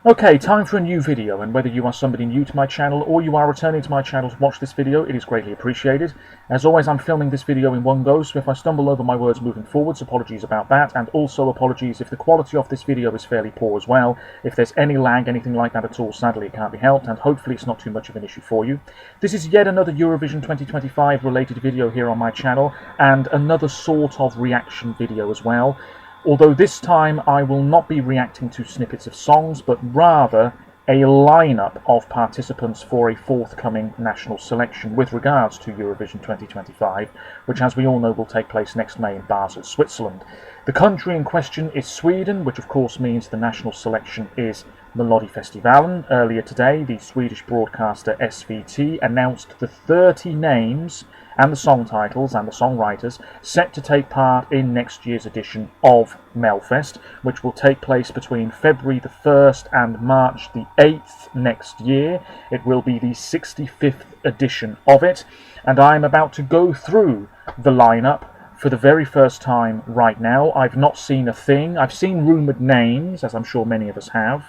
Okay, time for a new video, and whether you are somebody new to my channel or you are returning to my channel to watch this video, it is greatly appreciated. As always, I'm filming this video in one go, so if I stumble over my words moving forwards, apologies about that, and also apologies if the quality of this video is fairly poor as well. If there's any lag, anything like that at all, sadly it can't be helped, and hopefully it's not too much of an issue for you. This is yet another Eurovision 2025 related video here on my channel, and another sort of reaction video as well. Although this time I will not be reacting to snippets of songs, but rather a lineup of participants for a forthcoming national selection with regards to Eurovision 2025, which, as we all know, will take place next May in Basel, Switzerland. The country in question is Sweden, which of course means the national selection is Melodifestivalen. Earlier today, the Swedish broadcaster SVT announced the 30 names and the song titles and the songwriters set to take part in next year's edition of Melfest, which will take place between February the 1st and March the 8th next year. It will be the 65th edition of it, and I'm about to go through the lineup for the very first time right now. I've not seen a thing. I've seen rumoured names, as I'm sure many of us have,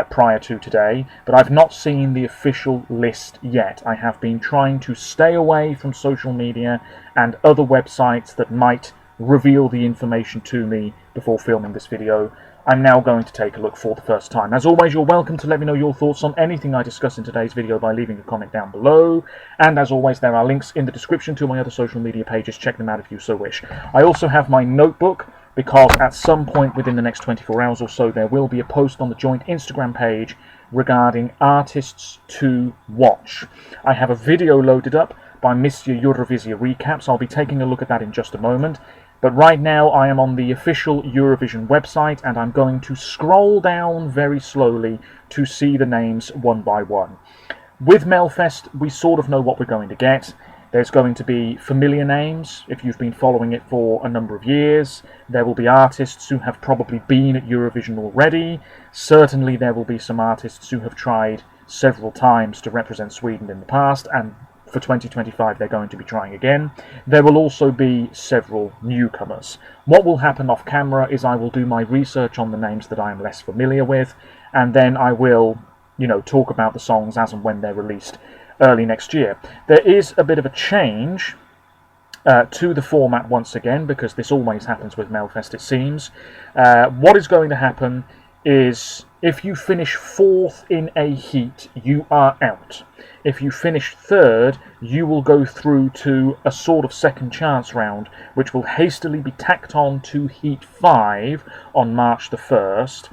prior to today, but I've not seen the official list yet. I have been trying to stay away from social media and other websites that might reveal the information to me before filming this video. I'm now going to take a look for the first time. As always, you're welcome to let me know your thoughts on anything I discuss in today's video by leaving a comment down below. And as always, there are links in the description to my other social media pages. Check them out if you so wish. I also have my notebook, because at some point within the next 24 hours or so there will be a post on the joint Instagram page regarding artists to watch. I have a video loaded up by Mr. Eurovision Recaps. I'll be taking a look at that in just a moment. But right now I am on the official Eurovision website, and I'm going to scroll down very slowly to see the names one by one. With Melfest, we sort of know what we're going to get. There's going to be familiar names, if you've been following it for a number of years. There will be artists who have probably been at Eurovision already. Certainly there will be some artists who have tried several times to represent Sweden in the past, and for 2025 they're going to be trying again. There will also be several newcomers. What will happen off camera is I will do my research on the names that I am less familiar with, and then I will, talk about the songs as and when they're released early next year. There is a bit of a change to the format once again, because this always happens with Melfest, it seems. What is going to happen is if you finish 4th in a heat, you are out. If you finish 3rd, you will go through to a sort of second chance round, which will hastily be tacked on to Heat 5 on March the 1st.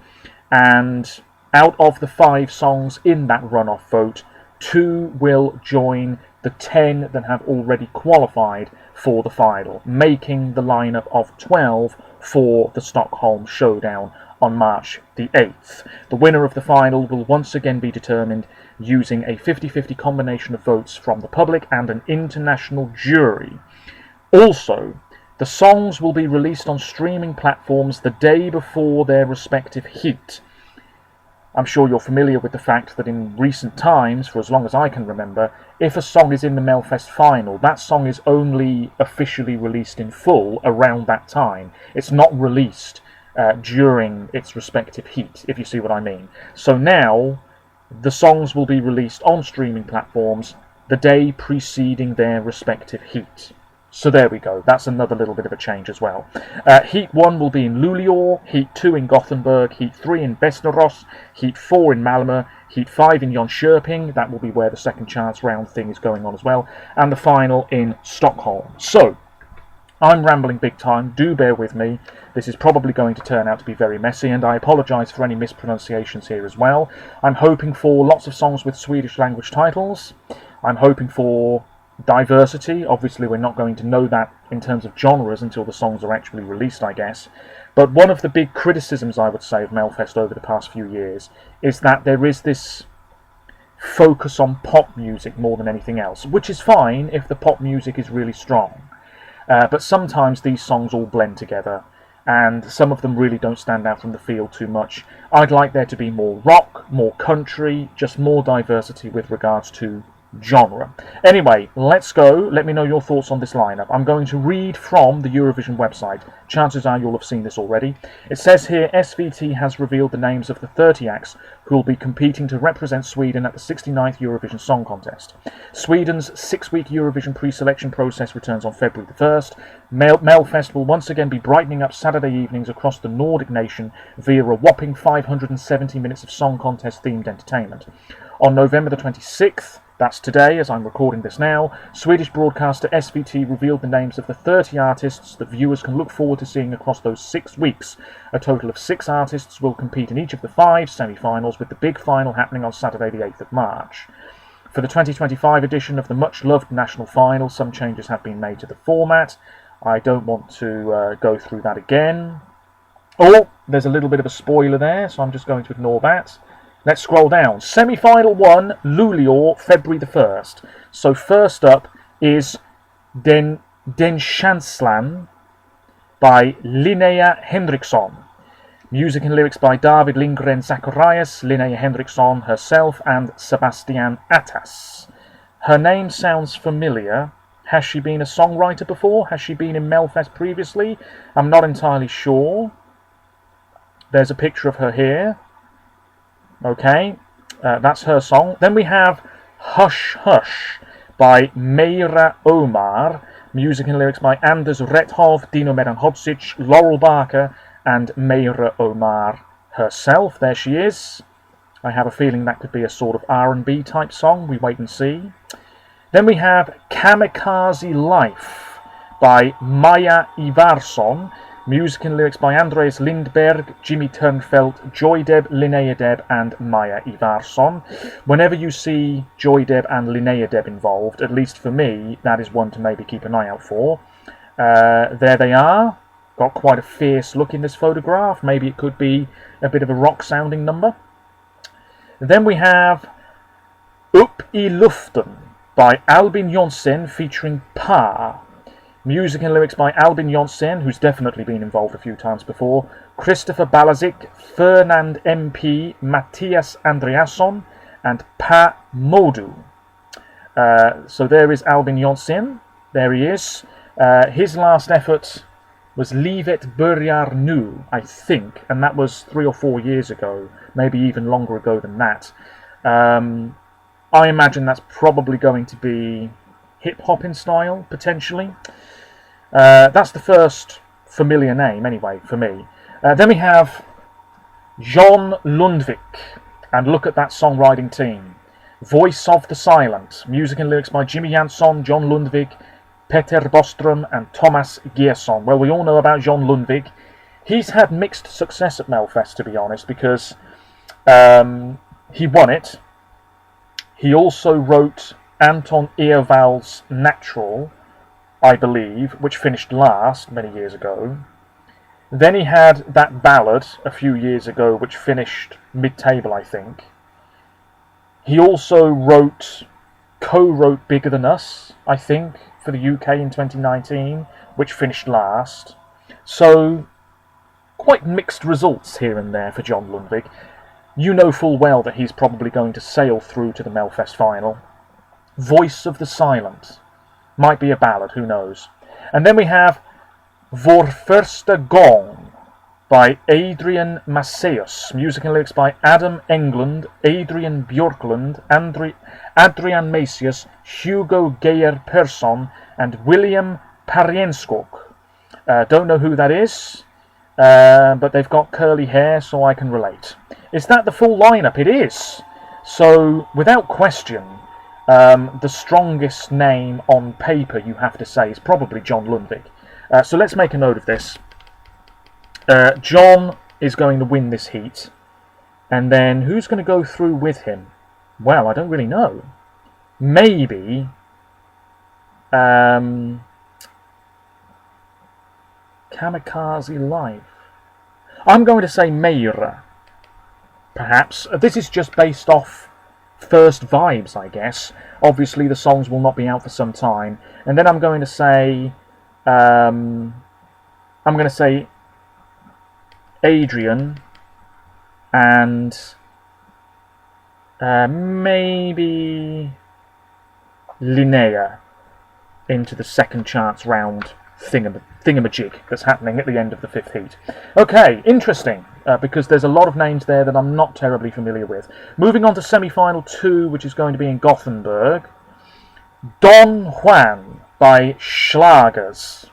And out of the 5 songs in that runoff vote, 2 will join the 10 that have already qualified for the final, making the lineup of 12 for the Stockholm Showdown on March the 8th. The winner of the final will once again be determined using a 50-50 combination of votes from the public and an international jury. Also, the songs will be released on streaming platforms the day before their respective heat. I'm sure you're familiar with the fact that in recent times, for as long as I can remember, if a song is in the Melfest final, that song is only officially released in full around that time. It's not released during its respective heat, if you see what I mean. So now, the songs will be released on streaming platforms the day preceding their respective heat. So there we go, that's another little bit of a change as well. Heat 1 will be in Luleå, Heat 2 in Gothenburg, Heat 3 in Västerås, Heat 4 in Malmö, Heat 5 in Jönköping, that will be where the second chance round thing is going on as well, and the final in Stockholm. So, I'm rambling big time, do bear with me. This is probably going to turn out to be very messy, and I apologise for any mispronunciations here as well. I'm hoping for lots of songs with Swedish language titles. I'm hoping for diversity. Obviously we're not going to know that in terms of genres until the songs are actually released, I guess. But one of the big criticisms, I would say, of Melfest over the past few years is that there is this focus on pop music more than anything else, which is fine if the pop music is really strong. But sometimes these songs all blend together, and some of them really don't stand out from the field too much. I'd like there to be more rock, more country, just more diversity with regards to genre. Anyway, let's go. Let me know your thoughts on this lineup. I'm going to read from the Eurovision website. Chances are you'll have seen this already. It says here, SVT has revealed the names of the 30 acts who will be competing to represent Sweden at the 69th Eurovision Song Contest. Sweden's 6-week Eurovision pre-selection process returns on February the 1st. Melfest will once again be brightening up Saturday evenings across the Nordic nation via a whopping 570 minutes of song contest-themed entertainment. On November the 26th, that's today, as I'm recording this now, Swedish broadcaster SVT revealed the names of the 30 artists that viewers can look forward to seeing across those 6 weeks. A total of 6 artists will compete in each of the 5 semi-finals, with the big final happening on Saturday the 8th of March. For the 2025 edition of the much-loved national final, some changes have been made to the format. I don't want to go through that again. Oh, there's a little bit of a spoiler there, so I'm just going to ignore that. Let's scroll down. Semi-final 1, Luleå, February the 1st. So first up is Den Känslan by Linnea Henriksson. Music and lyrics by David Lindgren Zacharias, Linnea Henriksson herself, and Sebastian Attas. Her name sounds familiar. Has she been a songwriter before? Has she been in Melfest previously? I'm not entirely sure. There's a picture of her here. Okay, that's her song. Then we have Hush Hush by Meira Omar. Music and lyrics by Anders Rethov, Dino Medan-Hodzic, Laurel Barker, and Meira Omar herself. There she is. I have a feeling that could be a sort of R&B type song. We wait and see. Then we have Kamikaze Life by Maja Ivarsson. Music and lyrics by Andreas Lindberg, Jimmy Turnfeldt, Joy Deb, Linnea Deb, and Maja Ivarsson. Whenever you see Joy Deb and Linnea Deb involved, at least for me, that is one to maybe keep an eye out for. There they are. Got quite a fierce look in this photograph. Maybe it could be a bit of a rock-sounding number. Then we have Upp I Luften by Albin Jonsson featuring Pa. Music and lyrics by Albin Jonsson, who's definitely been involved a few times before, Christopher Balazic, Fernand MP, Matthias Andreasson, and Pa Modu. So there is Albin Jonsson. There he is. His last effort was Livet börjar nu, I think, and that was 3 or 4 years ago, maybe even longer ago than that. I imagine that's probably going to be hip-hop in style, potentially. That's the first familiar name, anyway, for me. Then we have John Lundvik, and look at that songwriting team. Voice of the Silent, music and lyrics by Jimmy Jansson, John Lundvik, Peter Bostrom, and Thomas Gerson. Well, we all know about John Lundvik. He's had mixed success at Melfest, to be honest, because he won it. He also wrote Anton Ewald's Natural, I believe, which finished last many years ago. Then he had that ballad a few years ago, which finished mid-table, I think. He also co-wrote Bigger Than Us, I think, for the UK in 2019, which finished last. So, quite mixed results here and there for John Lundvik. You know full well that he's probably going to sail through to the Melfest final. Voice of the Silent. Might be a ballad, who knows. And then we have Vår första gång by Adrian Maceus. Music and lyrics by Adam Englund, Adrian Björklund, Adrian Macius, Hugo Geyer Persson, and William Parienskog. Don't know who that is, but they've got curly hair, so I can relate. Is that the full lineup? It is. So, without question, the strongest name on paper, you have to say, is probably John Lundvik. So let's make a note of this. John is going to win this heat. And then who's going to go through with him? Well, I don't really know. Maybe Kamikaze Life. I'm going to say Meira. Perhaps. This is just based off first vibes, I guess. Obviously, the songs will not be out for some time. And then I'm going to say Adrian, and maybe Linnea into the second chance round thingamajig that's happening at the end of the 5th heat. Okay, interesting, because there's a lot of names there that I'm not terribly familiar with. Moving on to semi-final 2, which is going to be in Gothenburg. Don Juan by Schlagers.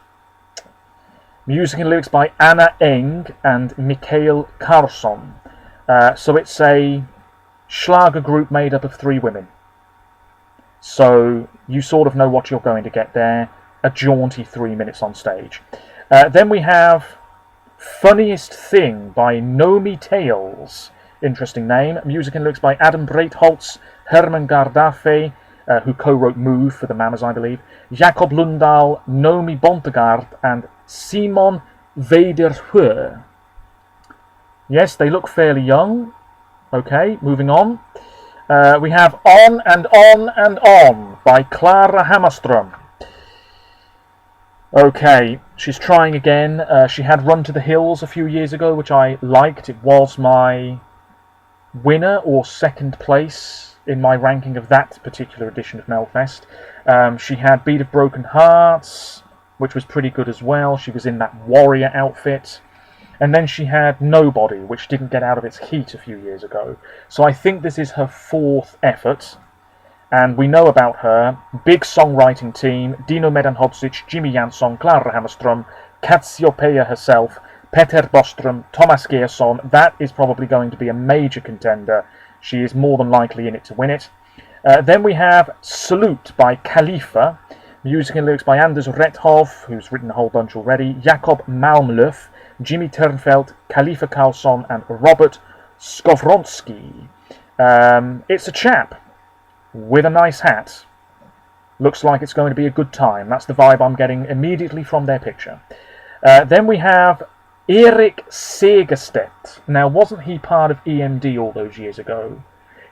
Music and lyrics by Anna Eng and Mikael Karlsson. So it's a Schlager group made up of 3 women. So you sort of know what you're going to get there. A jaunty 3 minutes on stage. Then we have Funniest Thing by Nomi Tales. Interesting name. Music and lyrics by Adam Breitholtz, Herman Gardafe, who co-wrote Move for the Mamas, I believe, Jacob Lundahl, Nomi Bontegard, and Simon Weiderheur. Yes, they look fairly young. Okay, moving on. We have On and On and On by Clara Hammarström. Okay, she's trying again. She had Run to the Hills a few years ago, which I liked. It was my winner or second place in my ranking of that particular edition of Melfest. She had Beat of Broken Hearts, which was pretty good as well. She was in that warrior outfit. And then she had Nobody, which didn't get out of its heat a few years ago. So I think this is her 4th effort. And we know about her. Big songwriting team. Dino Medan-Hodzic, Jimmy Jansson, Clara Hammarström, Cassiopeia herself, Peter Bostrom, Thomas Gerson. That is probably going to be a major contender. She is more than likely in it to win it. Then we have Salute by Khalifa. Music and lyrics by Anders Rethov, who's written a whole bunch already. Jakob Malmlöf, Jimmy Turnfelt, Khalifa Karlsson, and Robert Skovronski. It's a chap with a nice hat. Looks like it's going to be a good time. That's the vibe I'm getting immediately from their picture. Then we have Erik Segerstedt. Now, wasn't he part of EMD all those years ago?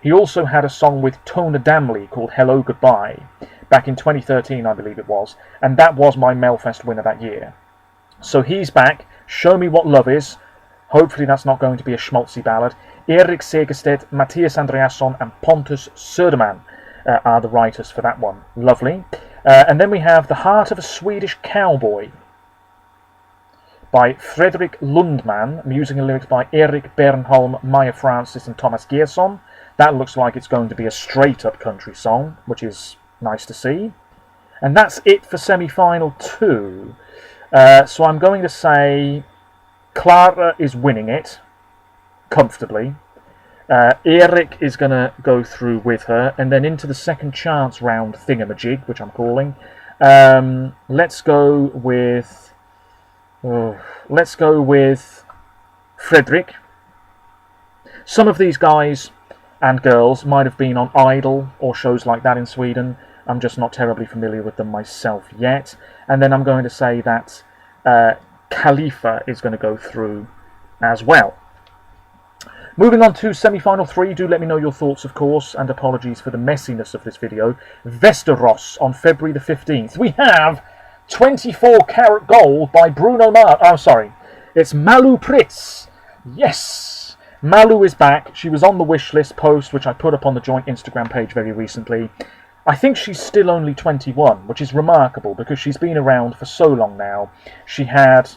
He also had a song with Tone Damley called Hello Goodbye, back in 2013, I believe it was, and that was my Melfest winner that year. So he's back. Show Me What Love Is. Hopefully that's not going to be a schmaltzy ballad. Erik Segerstedt, Matthias Andreasson, and Pontus Söderman are the writers for that one. Lovely. And then we have The Heart of a Swedish Cowboy by Fredrik Lundman. Music and lyrics by Erik Bernholm, Maya Francis, and Thomas Gerson. That looks like it's going to be a straight-up country song, which is nice to see. And that's it for semi-final 2. So I'm going to say Clara is winning it comfortably. Erik is going to go through with her, and then into the second chance round thingamajig, which I'm calling. Let's go with Fredrik. Some of these guys and girls might have been on Idol or shows like that in Sweden. I'm just not terribly familiar with them myself yet. And then I'm going to say that Khalifa is going to go through as well. Moving on to semi-final 3, do let me know your thoughts, of course, and apologies for the messiness of this video. Västerås on February the 15th. We have 24 Karat Gold by Bruno Mars. Oh, sorry. It's Malu Pritz. Yes! Malu is back. She was on the wishlist post, which I put up on the joint Instagram page very recently. I think she's still only 21, which is remarkable because she's been around for so long now. She had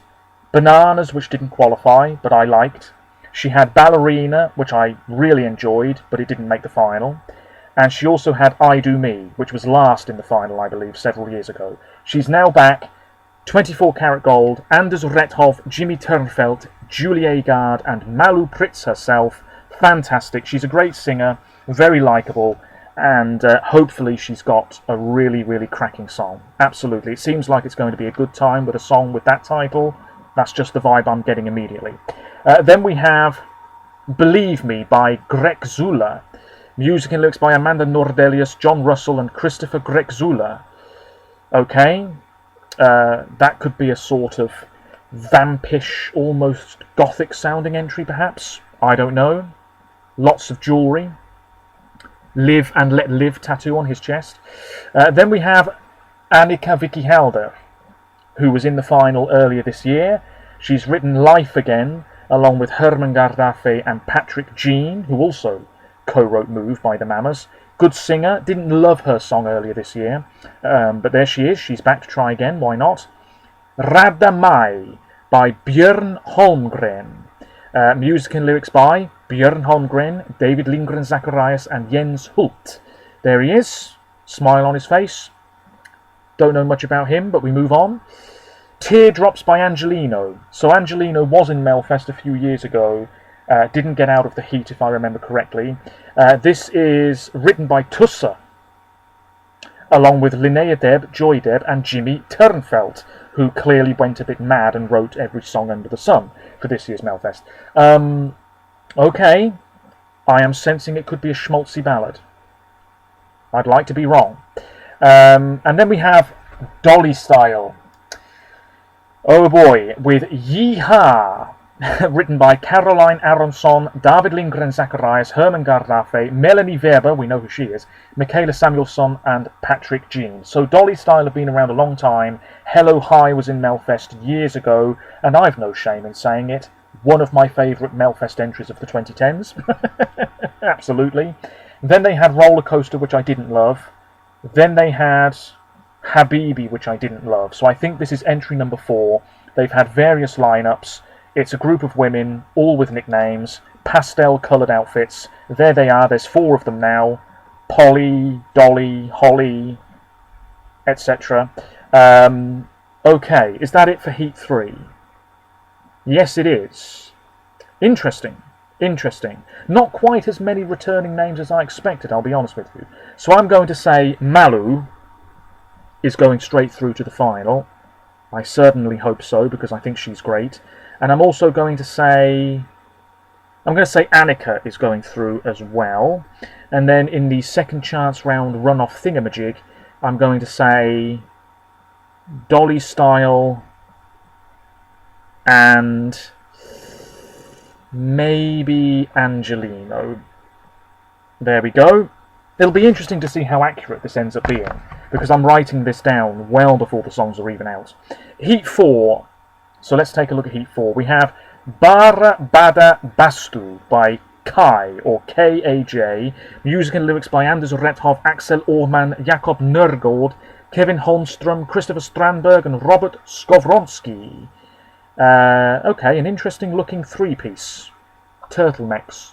Bananas, which didn't qualify, but I liked. She had Ballerina, which I really enjoyed, but it didn't make the final. And she also had I Do Me, which was last in the final, I believe, several years ago. She's now back, 24 Karat Gold, Anders Rethov, Jimmy Turnfelt, Julie Agard, and Malu Pritz herself. Fantastic. She's a great singer, very likeable, and hopefully she's got a really, really cracking song. Absolutely. It seems like it's going to be a good time with a song with that title. That's just the vibe I'm getting immediately. Then we have Believe Me by Greg Zula. Music and lyrics by Amanda Nordelius, John Russell, and Christopher Greg-Zula. Okay, that could be a sort of vampish, almost gothic-sounding entry, perhaps. I don't know. Lots of jewellery. Live and Let Live tattoo on his chest. Then we have Annika Vicky Halder, who was in the final earlier this year. She's written Life Again, along with Herman Gardafe and Patrick Jean, who also co-wrote Move by the Mamas. Good singer. Didn't love her song earlier this year, but there she is. She's back to try again. Why not? Radda Mai by Björn Holmgren. Music and lyrics by Björn Holmgren, David Lindgren Zacharias, and Jens Hult. There he is. Smile on his face. Don't know much about him, but we move on. Teardrops by Angelino. So Angelino was in Melfest a few years ago. Didn't get out of the heat, if I remember correctly. This is written by Tussa, along with Linnea Deb, Joy Deb, and Jimmy Turnfelt, who clearly went a bit mad and wrote every song under the sun for this year's Melfest. Okay, I am sensing it could be a schmaltzy ballad. I'd like to be wrong. And then we have Dolly Style. Oh boy, with Yeehaw, written by Caroline Aronson, David Lindgren Zacharias, Herman Gardafe, Melanie Weber, we know who she is, Michaela Samuelsson, and Patrick Jean. So Dolly Style have been around a long time. Hello Hi was in Melfest years ago, and I've no shame in saying it. One of my favourite Melfest entries of the 2010s. Absolutely. Then they had Roller Coaster, which I didn't love. Then they had Habibi, which I didn't love. So I think this is entry number 4. They've had various lineups. It's a group of women, all with nicknames, pastel-coloured outfits. There they are. There's 4 of them now. Polly, Dolly, Holly, etc. Okay, is that it for Heat 3? Yes, it is. Interesting. Interesting. Not quite as many returning names as I expected, I'll be honest with you. So I'm going to say Malu is going straight through to the final. I certainly hope so, because I think she's great. And I'm also going to say... Annika is going through as well. And then in the second chance round runoff thingamajig, I'm going to say Dolly Style and maybe Angelino. There we go. It'll be interesting to see how accurate this ends up being, because I'm writing this down well before the songs are even out. Heat 4. So let's take a look at Heat 4. We have Bara Bada Bastu by Kai, or K-A-J. Music and lyrics by Anders Rethov, Axel Orman, Jakob Nørgaard, Kevin Holmström, Christopher Strandberg, and Robert Skovronski. Okay, an interesting looking 3-piece. Turtlenecks.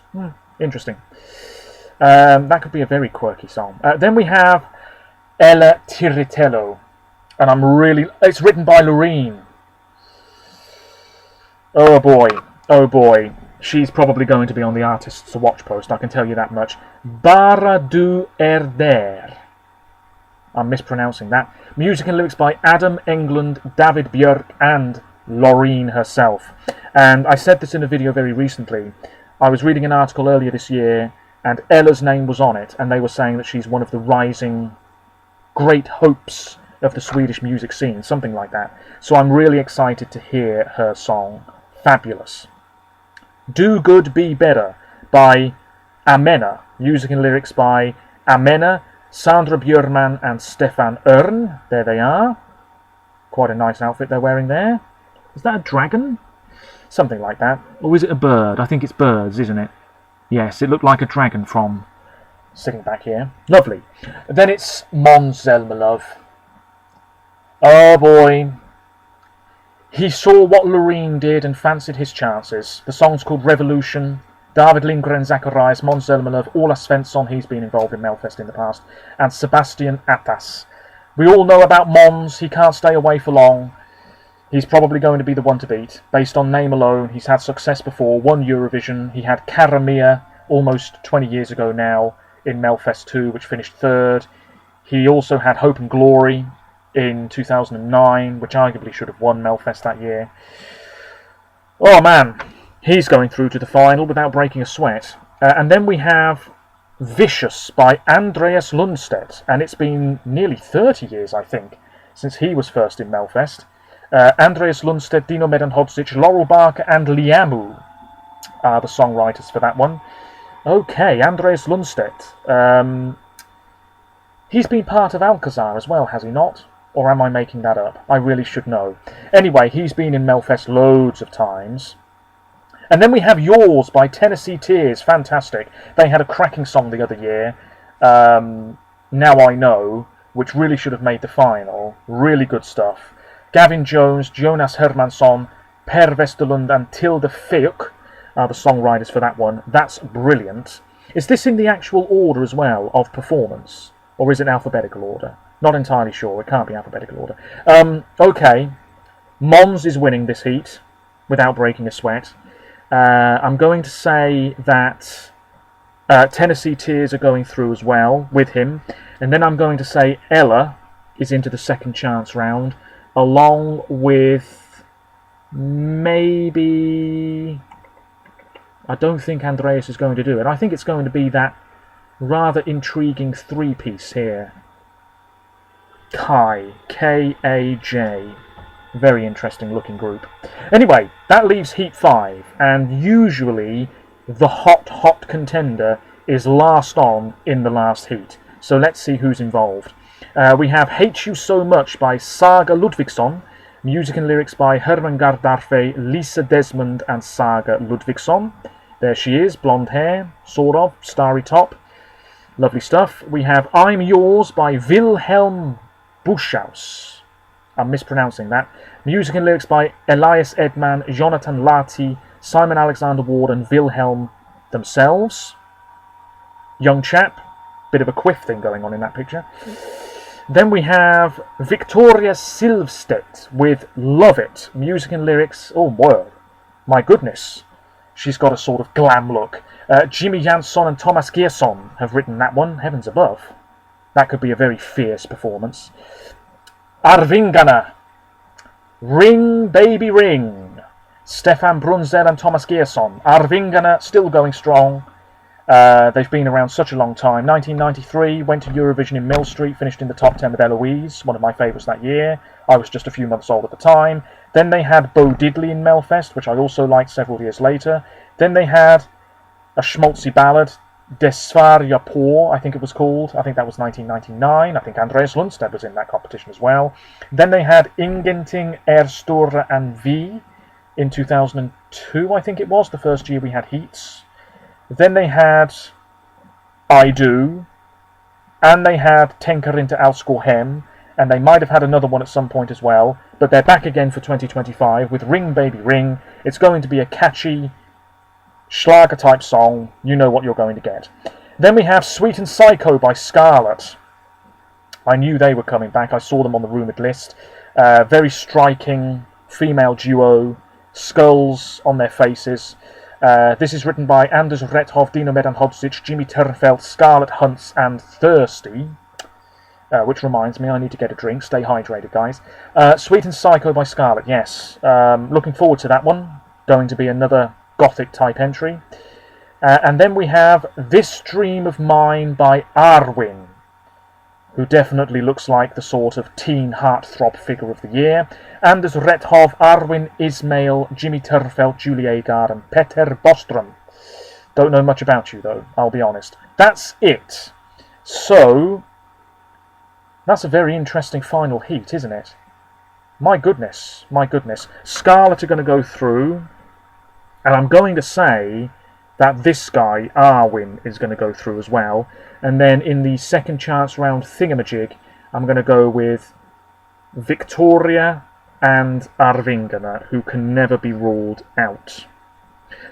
Interesting. That could be a very quirky song. Then we have Ella Tiritello. And it's written by Loreen. Oh boy. Oh boy. She's probably going to be on the Artists to Watch post, I can tell you that much. Bara du der. I'm mispronouncing that. Music and lyrics by Adam Englund, David Björk, and Loreen herself. And I said this in a video very recently. I was reading an article earlier this year, and Ella's name was on it, and they were saying that she's one of the rising great hopes of the Swedish music scene, something like that. So I'm really excited to hear her song. Fabulous. Do Good, Be Better by Amena. Music and lyrics by Amena, Sandra Björman, and Stefan Örn. There they are. Quite a nice outfit they're wearing there. Is that a dragon? Something like that. Or is it a bird? I think it's birds, isn't it? Yes, it looked like a dragon from sitting back here. Lovely. Then it's Måns Zelmerlöw. Oh boy. He saw what Loreen did and fancied his chances. The song's called Revolution. David Lindgren Zacharias, Måns Zelmerlöw, Ola Svensson, he's been involved in Melfest in the past, and Sebastian Attas. We all know about Måns. He can't stay away for long. He's probably going to be the one to beat. Based on name alone, he's had success before, won Eurovision. He had Karamia almost 20 years ago now in Melfest 2, which finished 3rd. He also had Hope and Glory in 2009, which arguably should have won Melfest that year. Oh man, he's going through to the final without breaking a sweat. And then we have Vicious by Andreas Lundstedt, and it's been nearly 30 years, I think, since he was first in Melfest. Andreas Lundstedt, Dino Medan-Hodzic, Laurel Barker, and Liamu are the songwriters for that one. Okay, Andreas Lundstedt. He's been part of Alcazar as well, has he not? Or am I making that up? I really should know. Anyway, he's been in Melfest loads of times. And then we have Yours by Tennessee Tears. Fantastic. They had a cracking song the other year. Now I Know, which really should have made the final. Really good stuff. Gavin Jones, Jonas Hermansson, Per Westerlund and Tilde Feuk are the songwriters for that one. That's brilliant. Is this in the actual order as well of performance? Or is it alphabetical order? Not entirely sure. It can't be alphabetical order. Okay. Mons is winning this heat without breaking a sweat. I'm going to say that Tennessee Tears are going through as well with him. And then I'm going to say Ella is into the second chance round, along with maybe... I don't think Andreas is going to do it. I think it's going to be that rather intriguing three-piece here. Kai. K-A-J. Very interesting looking group. Anyway, that leaves Heat 5, and usually the hot contender is last on in the last heat. So let's see who's involved. We have Hate You So Much by Saga Ludvigsson, music and lyrics by Herman Gardarfe, Lisa Desmond and Saga Ludvigsson. There she is, blonde hair, sort of, starry top. Lovely stuff. We have I'm Yours by Wilhelm Buschhaus. I'm mispronouncing that. Music and lyrics by Elias Edman, Jonathan Lati, Simon Alexander Ward and Wilhelm themselves. Young chap. Bit of a quiff thing going on in that picture. Then we have Victoria Silvstedt with Love It. Music and lyrics. Oh, whoa. My goodness. She's got a sort of glam look. Jimmy Jansson and Thomas Gierson have written that one. Heavens above. That could be a very fierce performance. Arvingana. Ring, Baby Ring. Stefan Brunzel and Thomas Gierson. Arvingana still going strong. They've been around such a long time. 1993, went to Eurovision in Mill Street, finished in the top 10 with Eloise, one of my favourites that year. I was just a few months old at the time. Then they had Bo Diddley in Melfest, which I also liked several years later. Then they had a schmaltzy ballad, Desvaria Poor, I think it was called. I think that was 1999. I think Andreas Lundstedt was in that competition as well. Then they had Ingenting Stora and V in 2002, I think it was, the first year we had heats. Then they had I Do, and they had Tänker inte alls gå hem, and they might have had another one at some point as well, but they're back again for 2025 with Ring Baby Ring. It's going to be a catchy Schlager type song. You know what you're going to get. Then we have Sweet and Psycho by Scarlet. I knew they were coming back. I saw them on the rumoured list. Very striking female duo, skulls on their faces. This is written by Anders Rethov, Dino Medan Hodzic, Jimmy Ternfeld, Scarlett Hunts, and Thirsty. Which reminds me, I need to get a drink. Stay hydrated, guys. Sweet and Psycho by Scarlett, yes. Looking forward to that one. Going to be another gothic type entry. And then we have This Dream of Mine by Arwin, who definitely looks like the sort of teen heartthrob figure of the year. Anders Rethov, Arwin Ismail, Jimmy Ternfeld, Julie Agard, and Peter Bostrom. Don't know much about you, though, I'll be honest. That's it. So, that's a very interesting final heat, isn't it? My goodness, my goodness. Scarlett are going to go through, and I'm going to say that this guy, Arwin, is going to go through as well. And then in the second chance round thingamajig, I'm going to go with Victoria and Arvingana, who can never be ruled out.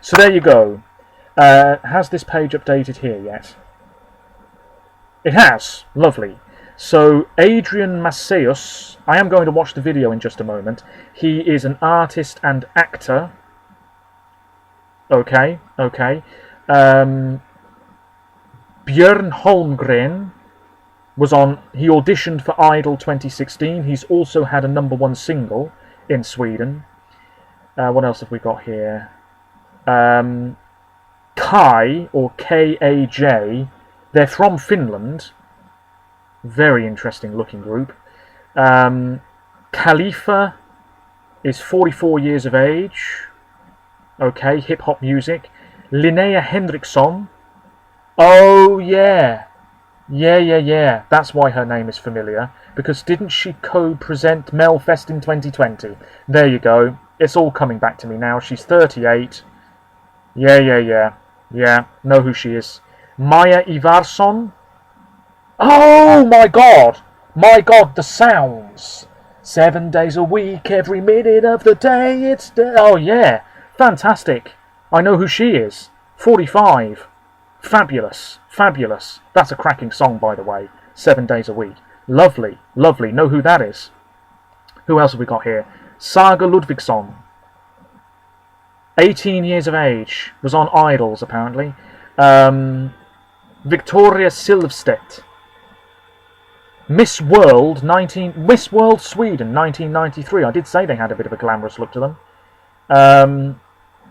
So there you go. Has this page updated here yet? It has. Lovely. So Adrian Maceus, I am going to watch the video in just a moment. He is an artist and actor. Okay, okay. Björn Holmgren was on, he auditioned for Idol 2016. He's also had a #1 single in Sweden. What else have we got here? Kai, or K-A-J, they're from Finland. Very interesting looking group. Khalifa is 44 years of age. Okay, hip-hop music. Linnea Henriksson. Oh, yeah. Yeah. That's why her name is familiar. Because didn't she co-present Melfest in 2020? There you go. It's all coming back to me now. She's 38. Yeah. Yeah, know who she is. Maya Ivarsson. Oh my god! My god, the sounds! 7 days a week, every minute of the day, oh yeah, fantastic. I know who she is. 45. Fabulous, fabulous. That's a cracking song, by the way. 7 days a week. Lovely, lovely. Know who that is. Who else have we got here? Saga Ludvigsson. 18 years of age. Was on Idols, apparently. Victoria Silvstedt. Miss World Sweden 1993. I did say they had a bit of a glamorous look to them.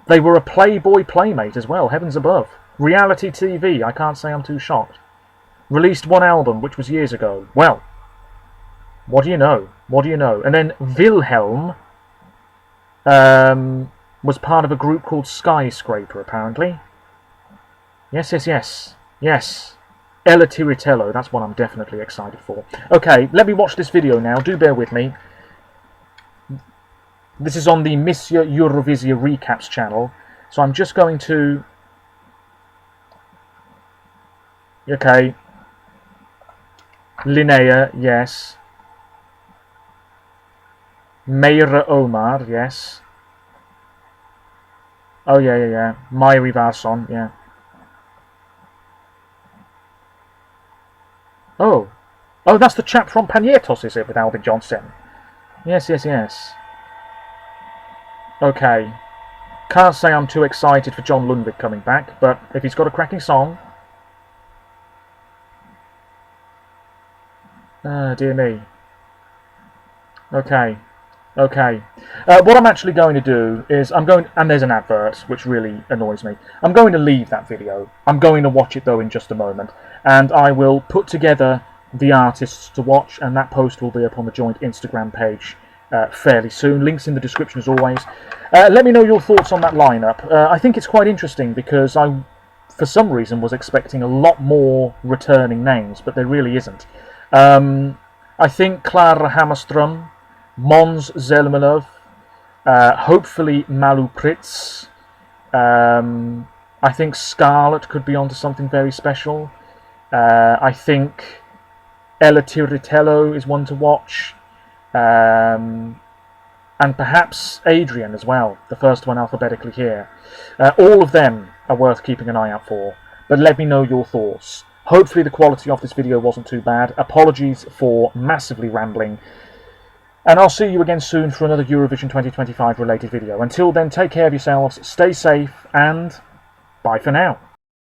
They were a Playboy playmate as well, heavens above. Reality TV, I can't say I'm too shocked. Released one album, which was years ago. Well, what do you know? What do you know? And then Wilhelm was part of a group called Skyscraper, apparently. Yes, yes, yes. Yes. Ella Tiritello, that's what I'm definitely excited for. Okay, let me watch this video now. Do bear with me. This is on the Monsieur Eurovision Recaps channel. So I'm just going to... Okay. Linnea, yes. Meira Omar, yes. Oh, yeah. Mairi Varsson, yeah. Oh, that's the chap from Panietos, is it, with Albin Johnson? Yes. Okay. Can't say I'm too excited for John Lundvik coming back, but if he's got a cracking song... dear me. Okay. What I'm actually going to do is and there's an advert, which really annoys me. I'm going to leave that video. I'm going to watch it, though, in just a moment. And I will put together the artists to watch, and that post will be up on the joint Instagram page fairly soon. Links in the description, as always. Let me know your thoughts on that lineup. I think it's quite interesting, because I, for some reason, was expecting a lot more returning names, but there really isn't. I think Clara Hammerström, Måns Zelmerlöw, hopefully Malu Pritz. I think Scarlett could be onto something very special. I think Ella Tiritello is one to watch. And perhaps Adrian as well, the first one alphabetically here. All of them are worth keeping an eye out for. But let me know your thoughts. Hopefully the quality of this video wasn't too bad. Apologies for massively rambling. And I'll see you again soon for another Eurovision 2025 related video. Until then, take care of yourselves, stay safe, and bye for now.